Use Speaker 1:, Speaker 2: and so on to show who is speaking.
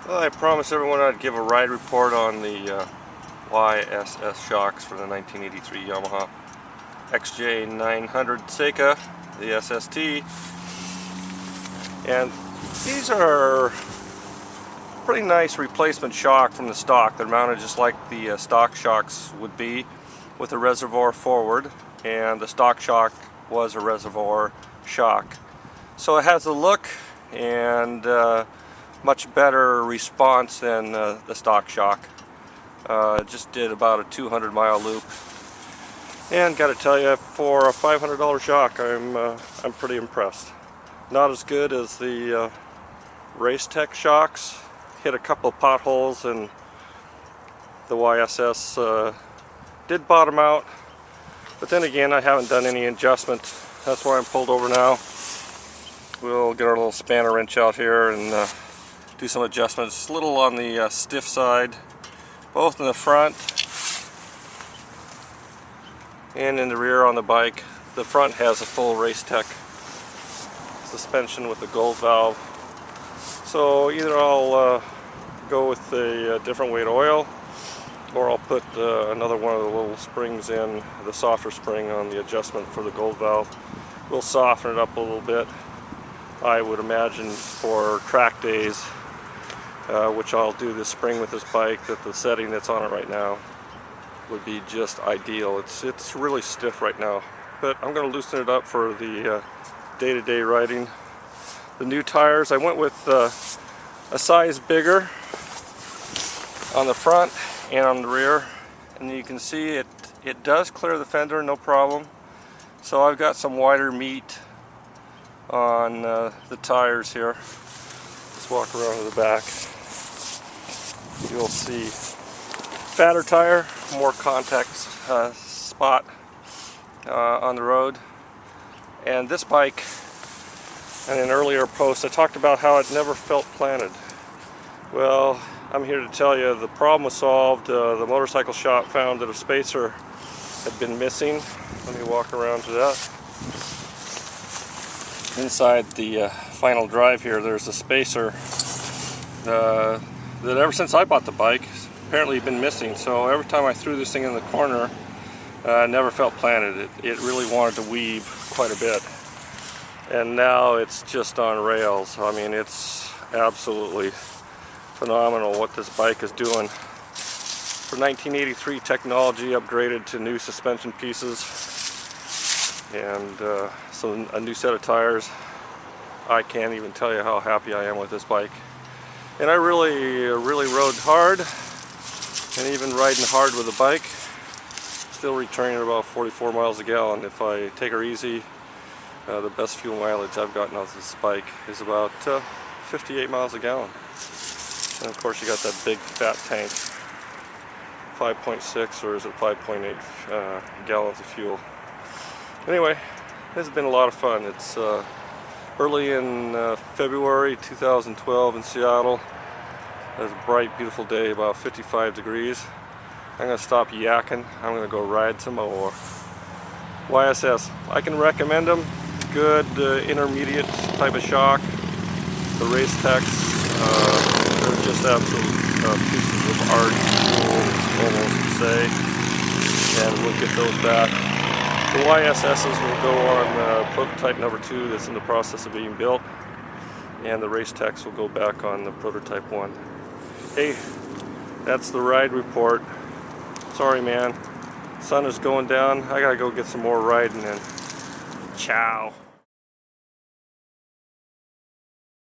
Speaker 1: Well, I promised everyone I'd give a ride report on the YSS shocks for the 1983 Yamaha XJ900 Seca, the SST. And these are pretty nice replacement shock from the stock. They're mounted just like the stock shocks would be, with a reservoir forward, and the stock shock was a reservoir shock. So it has the look and much better response than the stock shock. Just did about a 200-mile loop, and got to tell you, for a $500 shock, I'm pretty impressed. Not as good as the Race Tech shocks. Hit a couple of potholes, and the YSS did bottom out. But then again, I haven't done any adjustment. That's why I'm pulled over now. We'll get our little spanner wrench out here and do some adjustments. A little on the stiff side, both in the front and in the rear on the bike. The front has a full Race Tech suspension with the gold valve. So either I'll go with a different weight oil, or I'll put another one of the little springs in, the softer spring on the adjustment for the gold valve. We'll soften it up a little bit. I would imagine for track days, which I'll do this spring with this bike, that the setting that's on it right now would be just ideal. It's really stiff right now, but I'm going to loosen it up for the day-to-day riding. The new tires, I went with a size bigger on the front and on the rear, and you can see it does clear the fender, no problem. So I've got some wider meat on the tires here. Let's walk around to the back. You'll see fatter tire, more contact spot on the road. And this bike, in an earlier post, I talked about how it never felt planted. Well, I'm here to tell you the problem was solved. The motorcycle shop found that a spacer had been missing. Let me walk around to that. Inside the final drive here, there's a spacer that ever since I bought the bike, apparently been missing. So every time I threw this thing in the corner, it never felt planted. It really wanted to weave quite a bit. And now it's just on rails. I mean, it's absolutely phenomenal what this bike is doing. For 1983 technology, upgraded to new suspension pieces and a new set of tires. I can't even tell you how happy I am with this bike. And I really rode hard, and even riding hard with the bike, still returning at about 44 miles a gallon. If I take her easy, the best fuel mileage I've gotten off this bike is about 58 miles a gallon. And of course you got that big fat tank, 5.6 or is it 5.8 gallons of fuel. Anyway, this has been a lot of fun. It's early in February 2012 in Seattle. It's a bright, beautiful day, about 55 degrees. I'm going to stop yakking. I'm going to go ride some more. YSS, I can recommend them. Good intermediate type of shock. The Race Techs, they're just absolute pieces of art, almost to say. And we'll get those back. The YSS's will go on prototype number 2 that's in the process of being built, and the Race Techs will go back on the prototype 1. Hey, that's the ride report. Sorry, man. Sun is going down. I gotta go get some more riding in. Ciao.